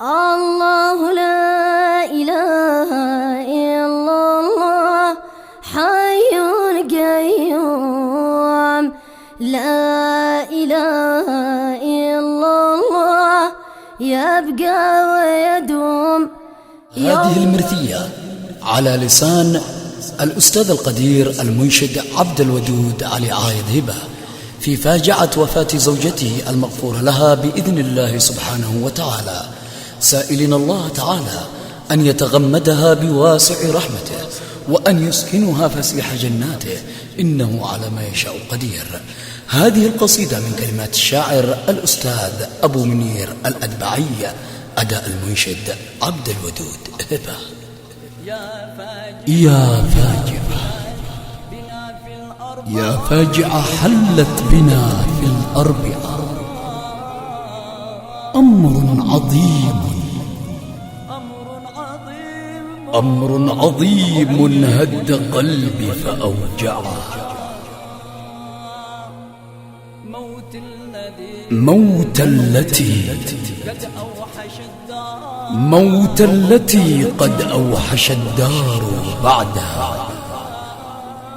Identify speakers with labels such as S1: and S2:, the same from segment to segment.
S1: الله لا إله إلا الله حي قيوم لا إله إلا الله يبقى ويدوم.
S2: هذه المرثية على لسان الأستاذ القدير المنشد عبد الودود علي عايد هبة في فاجعة وفاة زوجته المغفور لها بإذن الله سبحانه وتعالى، سائلين الله تعالى أن يتغمدها بواسع رحمته وأن يسكنها فسيح جناته، إنه على ما يشاء قدير. هذه القصيدة من كلمات الشاعر الأستاذ أبو منير الأدبعي، أداء المنشد عبد الودود هبة. يا فاجعة يا فاجعة حلت بنا في الأربعة أمر عظيم هد قلبي فأوجعه، موت التي قد أوحش الدار بعدها،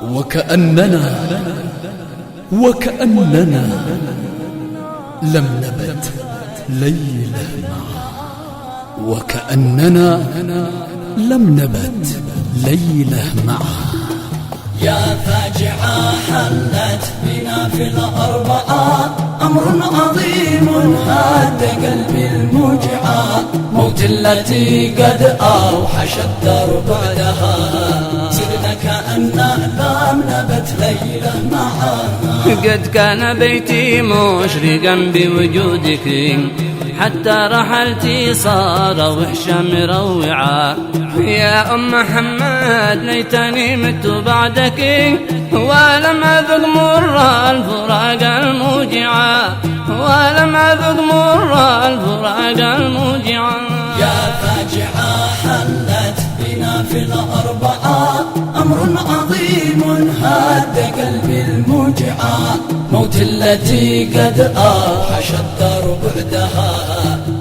S2: وكأننا لم نبت ليلة معها، وكأننا لم نبت ليلة معها.
S3: يا فاجعة حلت بنا في الأربعة أمر عظيم هاد قلبي الموجعة، موت التي قد أوحش الدار بعدها، سرنا كأننا لم نبت ليلة معها.
S4: قد كان بيتي مشرقا بوجودك، حتى رحلتي صار وحشا مروعا. يا أم محمد ليتني مت بعدك، ولم أذق مر الفراق الموجعا، ولم أذق مر الفراق الموجعا.
S3: يا فاجعة حلت بنا في الأربعة أمر عظيم هاد قلبي الموجعة، موت التي قد أوحش الدار بعدها،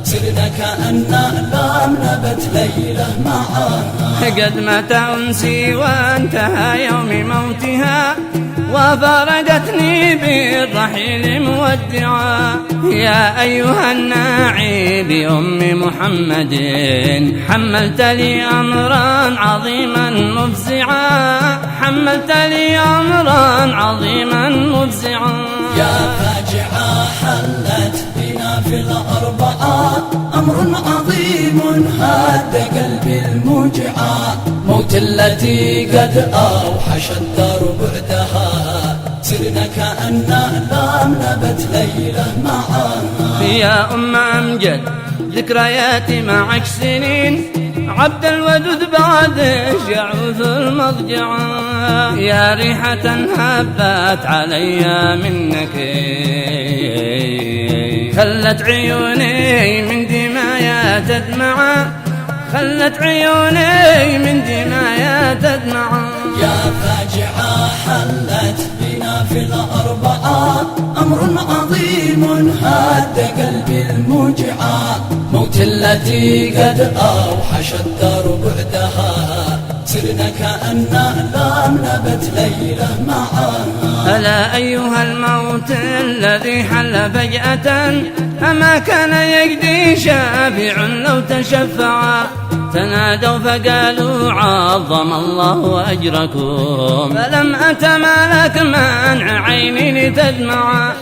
S3: سرنا كأننا لم نبت ليلة معها.
S4: قد مات أنسي وانتهى يوم موتها، وفارقتني بالرحيل مودعا. يا أيها الناعي بأم محمد، حملت لي أمرا عظيما مفزعا، حملت لي أمرا عظيما مفزعا.
S3: يا فاجعة حلت بنا في الأربعة أمر عظيم هاد قلبي الموجعة، موت التي قد أوحش الدار بعدها، سرنا كأننا لم نبت ليلة معها.
S4: يا أم أمجد ذكرياتي معك سنين، عبد الودود بعدش يعوذ المضجع. يا ريحة هبت علي منك، خلت عيوني من دمايا تدمع، خلت عيوني من دمايا تدمع.
S3: يا فاجعة حلت بنا في الأربعة أمر عظيم هاد قلبي الموجعة، موت التي قد أوحش الدار بعدها، سرنا كأننا لم نبت ليلة معها.
S4: ألا أيها الموت الذي حل فجأة، أما كان يجدي شافع لو تشفعا. تنادوا فقالوا عظم الله أجركم، فلم أتمالك منع عيني لتدمع،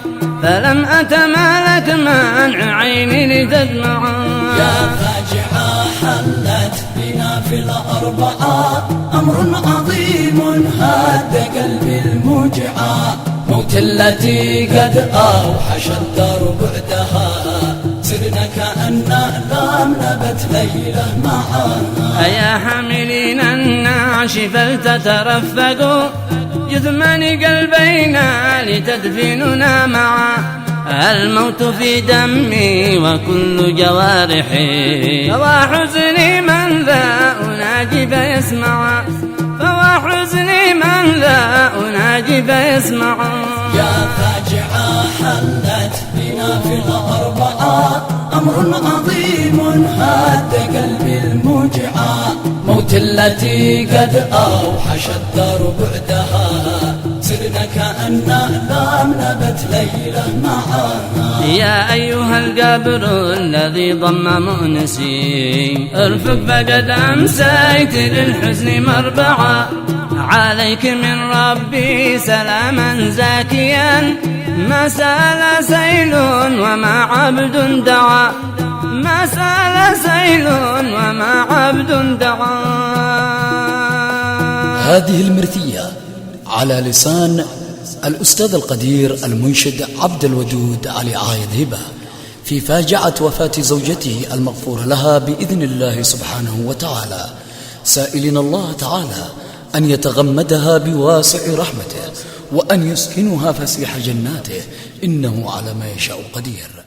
S4: فلم أتمالك منع عيني لتدمع.
S3: يا فاجعة حلت بنا في الأربعة أمر عظيم هاد قلبي الموجعة، موت التي قد أوحش الدار بعدها، سرنا كأننا لم نبت ليلة معها.
S4: أيا حاملين النعش فلتترفقوا، جثمان قلبينا لتدفننا معا. الموت في دمي وكل جوارحي، فوا حزني من ذا أناجي فيسمع، فوا حزني من ذا أناجي فيسمع.
S3: يا فاجعة حلت بنا في الأربعة أمر عظيم التي قد أوحش الدار بعدها سرنا كأننا لم نبت ليلة معها.
S4: يا أيها القبر الذي ضم مؤنسي ارفق فقد أمسيت للحزن مربعا عليك من ربي سلاما زاكيا ما سال سيل وما عبد دعا ما سال سيل وما عبد دعا.
S2: هذه المرثية على لسان الأستاذ القدير المنشد عبد الودود علي عايض هبة في فاجعة وفاة زوجته المغفور لها بإذن الله سبحانه وتعالى، سائلين الله تعالى أن يتغمدها بواسع رحمته وأن يسكنها فسيح جناته، إنه على ما يشاء قدير.